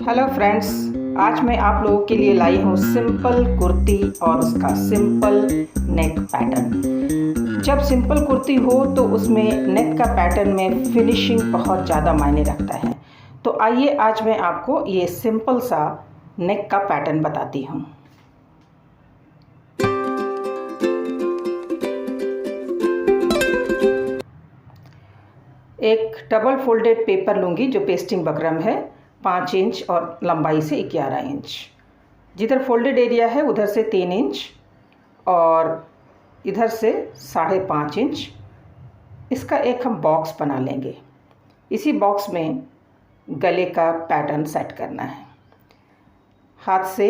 Hello friends, आज मैं आप लोगों के लिए लाई हूँ सिंपल कुर्ती और उसका सिंपल नेक पैटर्न। जब सिंपल कुर्ती हो तो उसमें नेक का पैटर्न में फिनिशिंग बहुत ज़्यादा मायने रखता है। तो आइए आज मैं आपको ये सिंपल सा नेक का पैटर्न बताती हूँ। एक डबल फोल्डेड पेपर लूँगी जो पेस्टिंग बकरम है, 5 इंच और लंबाई से 11 इंच। जिधर फोल्डेड एरिया है उधर से 3 इंच और इधर से 5.5 इंच। इसका एक हम बॉक्स बना लेंगे। इसी बॉक्स में गले का पैटर्न सेट करना है। हाथ से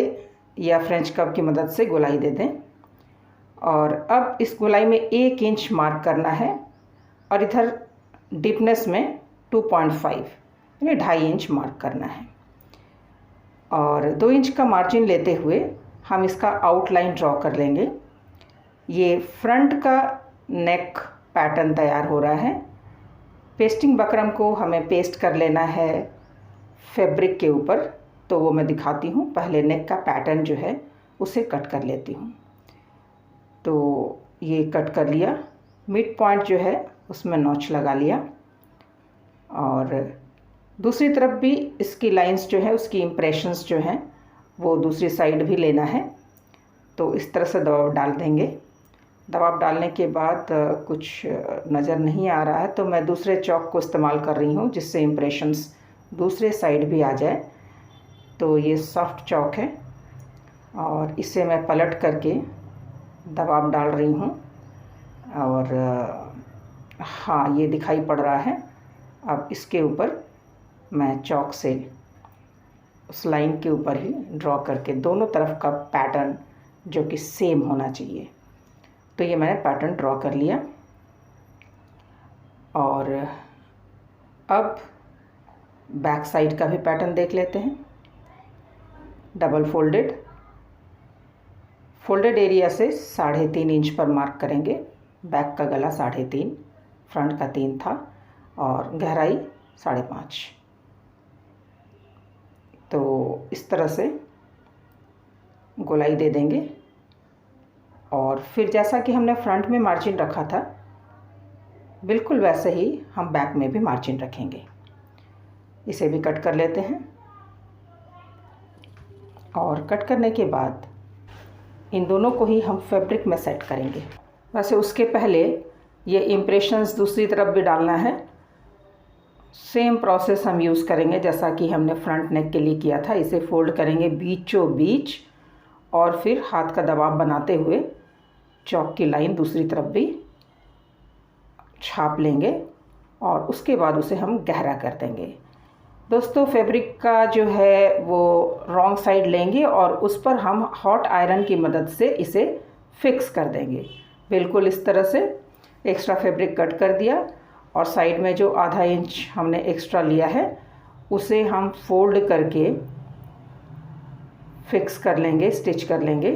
या फ्रेंच कर्व की मदद से गोलाई दे दें और अब इस गोलाई में 1 इंच मार्क करना है और इधर डीपनेस में 2.5 यानी 2.5 इंच मार्क करना है और 2 इंच का मार्जिन लेते हुए हम इसका आउटलाइन ड्रॉ कर लेंगे। ये फ्रंट का नेक पैटर्न तैयार हो रहा है। पेस्टिंग बकरम को हमें पेस्ट कर लेना है फैब्रिक के ऊपर, तो वो मैं दिखाती हूँ। पहले नेक का पैटर्न जो है उसे कट कर लेती हूँ। तो ये कट कर लिया, मिड पॉइंट जो है उसमें नॉच लगा लिया और दूसरी तरफ भी इसकी लाइंस जो है उसकी इम्प्रेशंस जो हैं वो दूसरी साइड भी लेना है। तो इस तरह से दबाव डाल देंगे। दबाव डालने के बाद कुछ नज़र नहीं आ रहा है तो मैं दूसरे चौक को इस्तेमाल कर रही हूँ जिससे इम्प्रेशंस दूसरे साइड भी आ जाए। तो ये सॉफ्ट चौक है और इसे मैं पलट करके दबाव डाल रही हूँ और हाँ, ये दिखाई पड़ रहा है। अब इसके ऊपर मैं चौक से उस लाइन के ऊपर ही ड्रॉ करके दोनों तरफ का पैटर्न जो कि सेम होना चाहिए, तो ये मैंने पैटर्न ड्रॉ कर लिया। और अब बैक साइड का भी पैटर्न देख लेते हैं। डबल फोल्डेड एरिया से 3.5 इंच पर मार्क करेंगे। बैक का गला 3.5, फ्रंट का 3 था और गहराई 5.5। तो इस तरह से गोलाई दे देंगे और फिर जैसा कि हमने फ्रंट में मार्जिन रखा था बिल्कुल वैसे ही हम बैक में भी मार्जिन रखेंगे। इसे भी कट कर लेते हैं और कट करने के बाद इन दोनों को ही हम फैब्रिक में सेट करेंगे। वैसे उसके पहले ये इम्प्रेशंस दूसरी तरफ भी डालना है। सेम प्रोसेस हम यूज़ करेंगे जैसा कि हमने फ्रंट नेक के लिए किया था। इसे फोल्ड करेंगे बीचों बीच और फिर हाथ का दबाव बनाते हुए चौक की लाइन दूसरी तरफ भी छाप लेंगे और उसके बाद उसे हम गहरा कर देंगे। दोस्तों, फैब्रिक का जो है वो रॉन्ग साइड लेंगे और उस पर हम हॉट आयरन की मदद से इसे फिक्स कर देंगे। बिल्कुल इस तरह से एक्स्ट्रा फैब्रिक कट कर दिया और साइड में जो 1/2 इंच हमने एक्स्ट्रा लिया है उसे हम फोल्ड करके फिक्स कर लेंगे, स्टिच कर लेंगे।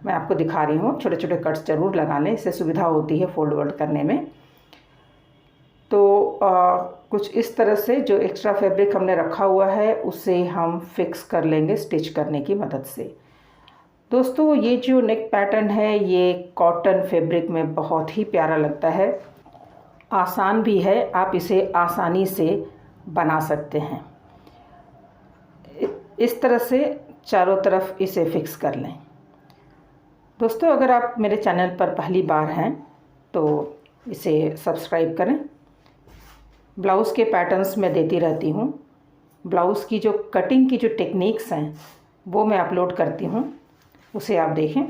मैं आपको दिखा रही हूँ, छोटे छोटे कट्स ज़रूर लगा लें, इससे सुविधा होती है फोल्ड वोल्ड करने में। तो कुछ इस तरह से जो एक्स्ट्रा फैब्रिक हमने रखा हुआ है उसे हम फिक्स कर लेंगे स्टिच करने की मदद से। दोस्तों, ये जो नेक पैटर्न है ये कॉटन फैब्रिक में बहुत ही प्यारा लगता है, आसान भी है। आप इसे आसानी से बना सकते हैं। इस तरह से चारों तरफ इसे फिक्स कर लें। दोस्तों, अगर आप मेरे चैनल पर पहली बार हैं तो इसे सब्सक्राइब करें। ब्लाउज़ के पैटर्न्स मैं देती रहती हूँ। ब्लाउज़ की जो कटिंग की जो टेक्निक्स हैं वो मैं अपलोड करती हूँ, उसे आप देखें।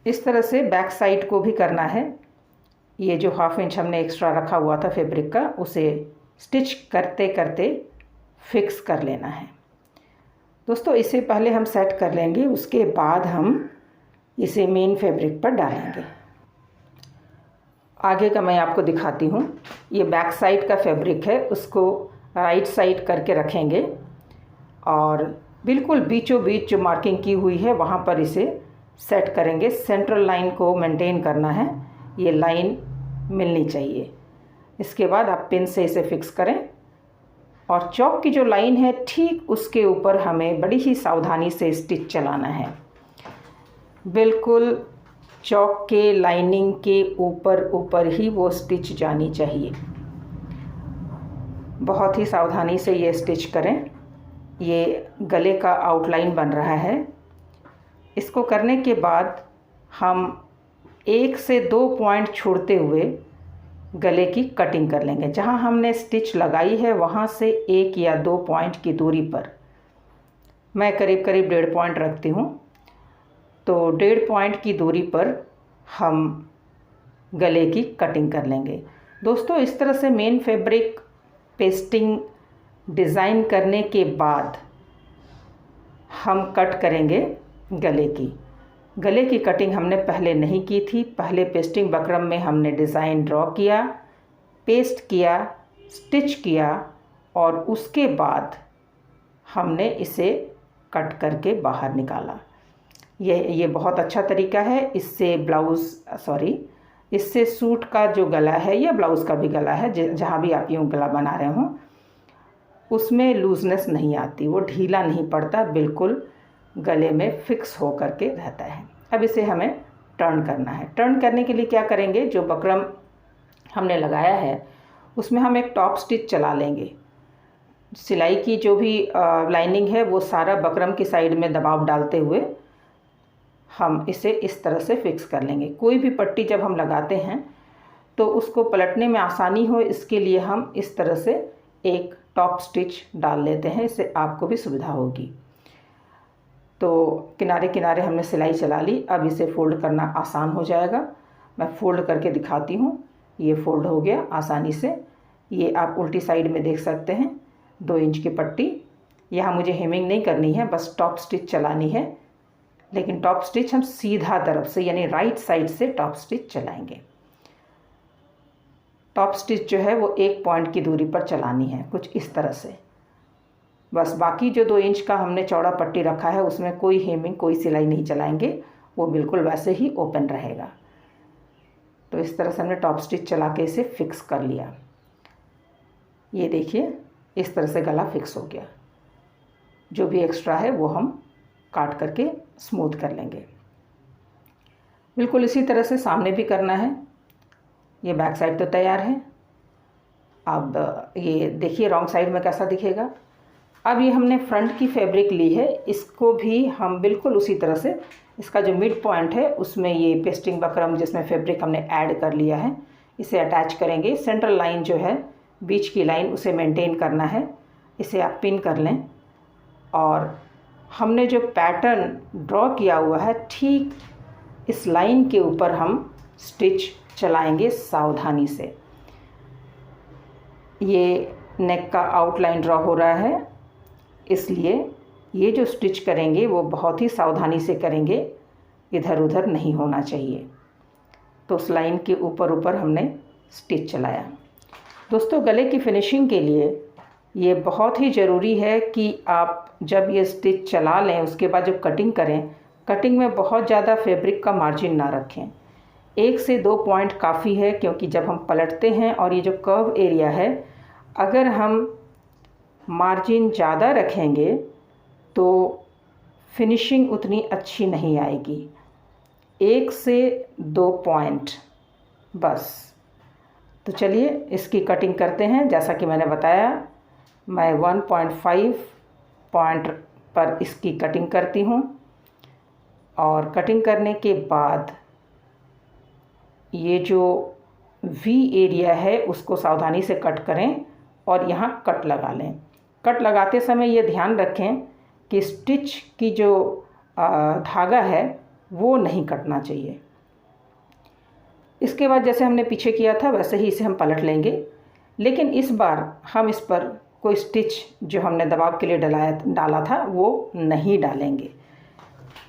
इस तरह से बैक साइड को भी करना है। ये जो 1/2 इंच हमने एक्स्ट्रा रखा हुआ था फैब्रिक का उसे स्टिच करते करते फिक्स कर लेना है। दोस्तों, इसे पहले हम सेट कर लेंगे, उसके बाद हम इसे मेन फैब्रिक पर डालेंगे। आगे का मैं आपको दिखाती हूँ। ये बैक साइड का फैब्रिक है, उसको राइट साइड करके रखेंगे और बिल्कुल बीचों बीच जो मार्किंग की हुई है वहाँ पर इसे सेट करेंगे। सेंट्रल लाइन को मेंटेन करना है, ये लाइन मिलनी चाहिए। इसके बाद आप पिन से इसे फिक्स करें और चौक की जो लाइन है ठीक उसके ऊपर हमें बड़ी ही सावधानी से स्टिच चलाना है। बिल्कुल चौक के लाइनिंग के ऊपर ऊपर ही वो स्टिच जानी चाहिए। बहुत ही सावधानी से ये स्टिच करें। ये गले का आउटलाइन बन रहा है। इसको करने के बाद हम 1 से 2 पॉइंट छोड़ते हुए गले की कटिंग कर लेंगे। जहाँ हमने स्टिच लगाई है वहाँ से 1 या 2 पॉइंट की दूरी पर, मैं करीब करीब 1.5 पॉइंट रखती हूँ, तो 1.5 पॉइंट की दूरी पर हम गले की कटिंग कर लेंगे। दोस्तों, इस तरह से मेन फैब्रिक पेस्टिंग डिज़ाइन करने के बाद हम कट करेंगे गले की। गले की कटिंग हमने पहले नहीं की थी। पहले पेस्टिंग बकरम में हमने डिज़ाइन ड्रॉ किया, पेस्ट किया, स्टिच किया और उसके बाद हमने इसे कट करके बाहर निकाला। ये बहुत अच्छा तरीका है। इससे सूट का जो गला है या ब्लाउज़ का भी गला है, जहाँ भी आप यूँ गला बना रहे हों, उसमें लूजनेस नहीं आती, वो ढीला नहीं पड़ता, बिल्कुल गले में फिक्स हो करके रहता है। अब इसे हमें टर्न करना है। टर्न करने के लिए क्या करेंगे, जो बकरम हमने लगाया है उसमें हम एक टॉप स्टिच चला लेंगे। सिलाई की जो भी लाइनिंग है वो सारा बकरम की साइड में दबाव डालते हुए हम इसे इस तरह से फिक्स कर लेंगे। कोई भी पट्टी जब हम लगाते हैं तो उसको पलटने में आसानी हो, इसके लिए हम इस तरह से एक टॉप स्टिच डाल लेते हैं, इससे आपको भी सुविधा होगी। तो किनारे किनारे हमने सिलाई चला ली। अब इसे फ़ोल्ड करना आसान हो जाएगा। मैं फ़ोल्ड करके दिखाती हूँ। ये फ़ोल्ड हो गया आसानी से। ये आप उल्टी साइड में देख सकते हैं, 2 इंच की पट्टी। यहाँ मुझे हेमिंग नहीं करनी है, बस टॉप स्टिच चलानी है। लेकिन टॉप स्टिच हम सीधा तरफ से यानी राइट साइड से टॉप स्टिच चलाएंगे। टॉप स्टिच जो है वो 1 पॉइंट की दूरी पर चलानी है, कुछ इस तरह से। बस बाकी जो 2 इंच का हमने चौड़ा पट्टी रखा है उसमें कोई हेमिंग, कोई सिलाई नहीं चलाएंगे, वो बिल्कुल वैसे ही ओपन रहेगा। तो इस तरह से हमने टॉप स्टिच चला के इसे फिक्स कर लिया। ये देखिए, इस तरह से गला फिक्स हो गया। जो भी एक्स्ट्रा है वो हम काट करके स्मूथ कर लेंगे। बिल्कुल इसी तरह से सामने भी करना है। ये बैक साइड तो तैयार है। अब ये देखिए रॉन्ग साइड में कैसा दिखेगा। अब ये हमने फ्रंट की फैब्रिक ली है, इसको भी हम बिल्कुल उसी तरह से, इसका जो मिड पॉइंट है उसमें ये पेस्टिंग बकरम जिसमें फैब्रिक हमने ऐड कर लिया है, इसे अटैच करेंगे। सेंट्रल लाइन जो है, बीच की लाइन, उसे मेंटेन करना है। इसे आप पिन कर लें और हमने जो पैटर्न ड्रॉ किया हुआ है ठीक इस लाइन के ऊपर हम स्टिच चलाएंगे सावधानी से। ये नेक का आउटलाइन ड्रॉ हो रहा है, इसलिए ये जो स्टिच करेंगे वो बहुत ही सावधानी से करेंगे, इधर उधर नहीं होना चाहिए। तो उस लाइन के ऊपर ऊपर हमने स्टिच चलाया। दोस्तों, गले की फिनिशिंग के लिए ये बहुत ही ज़रूरी है कि आप जब ये स्टिच चला लें उसके बाद जब कटिंग करें, कटिंग में बहुत ज़्यादा फैब्रिक का मार्जिन ना रखें। 1 से 2 पॉइंट काफ़ी है, क्योंकि जब हम पलटते हैं और ये जो कर्व एरिया है, अगर हम मार्जिन ज़्यादा रखेंगे तो फिनिशिंग उतनी अच्छी नहीं आएगी। 1 से 2 पॉइंट बस। तो चलिए इसकी कटिंग करते हैं। जैसा कि मैंने बताया, मैं 1.5 पॉइंट पर इसकी कटिंग करती हूँ और कटिंग करने के बाद ये जो वी एरिया है उसको सावधानी से कट करें और यहाँ कट लगा लें। कट लगाते समय ये ध्यान रखें कि स्टिच की जो धागा है वो नहीं कटना चाहिए। इसके बाद जैसे हमने पीछे किया था वैसे ही इसे हम पलट लेंगे, लेकिन इस बार हम इस पर कोई स्टिच जो हमने दबाव के लिए डाला था वो नहीं डालेंगे।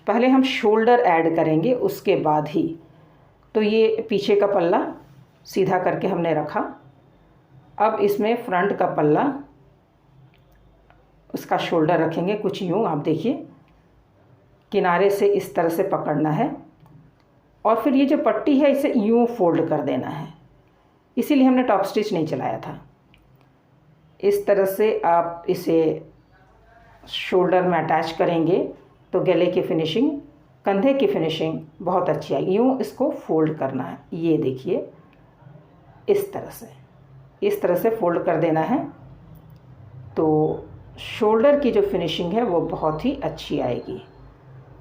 पहले हम शोल्डर ऐड करेंगे, उसके बाद ही। तो ये पीछे का पल्ला सीधा करके हमने रखा। अब इसमें फ्रंट का पल्ला, उसका शोल्डर रखेंगे कुछ यूँ, आप देखिए किनारे से इस तरह से पकड़ना है और फिर ये जो पट्टी है इसे यूँ फोल्ड कर देना है। इसीलिए हमने टॉप स्टिच नहीं चलाया था। इस तरह से आप इसे शोल्डर में अटैच करेंगे तो गले की फिनिशिंग, कंधे की फिनिशिंग बहुत अच्छी आएगी। यूँ इसको फोल्ड करना है, ये देखिए इस तरह से फोल्ड कर देना है तो शोल्डर की जो फिनिशिंग है वो बहुत ही अच्छी आएगी।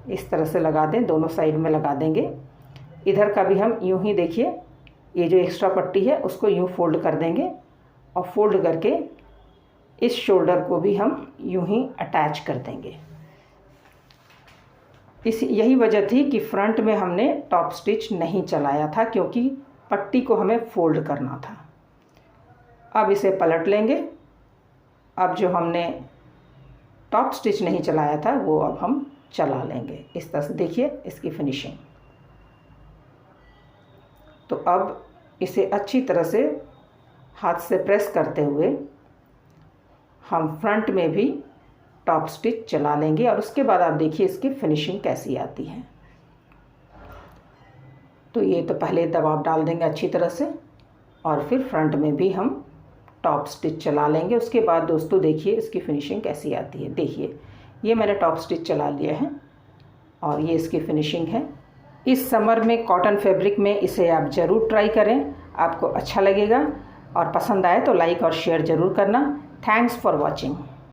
इस तरह से लगा दें, दोनों साइड में लगा देंगे। इधर का भी हम यूं ही देखिए, ये जो एक्स्ट्रा पट्टी है उसको यूं फोल्ड कर देंगे और फोल्ड करके इस शोल्डर को भी हम यूं ही अटैच कर देंगे। यही वजह थी कि फ्रंट में हमने टॉप स्टिच नहीं चलाया था, क्योंकि पट्टी को हमें फोल्ड करना था। अब इसे पलट लेंगे। अब जो हमने टॉप स्टिच नहीं चलाया था वो अब हम चला लेंगे। इस तरह से देखिए इसकी फिनिशिंग। तो अब इसे अच्छी तरह से हाथ से प्रेस करते हुए हम फ्रंट में भी टॉप स्टिच चला लेंगे और उसके बाद आप देखिए इसकी फिनिशिंग कैसी आती है। तो ये तो पहले दबाव डाल देंगे अच्छी तरह से और फिर फ्रंट में भी हम टॉप स्टिच चला लेंगे। उसके बाद दोस्तों देखिए इसकी फिनिशिंग कैसी आती है। देखिए ये मैंने टॉप स्टिच चला लिया है और ये इसकी फिनिशिंग है। इस समर में कॉटन फैब्रिक में इसे आप ज़रूर ट्राई करें, आपको अच्छा लगेगा और पसंद आए तो लाइक और शेयर ज़रूर करना। Thanks for watching.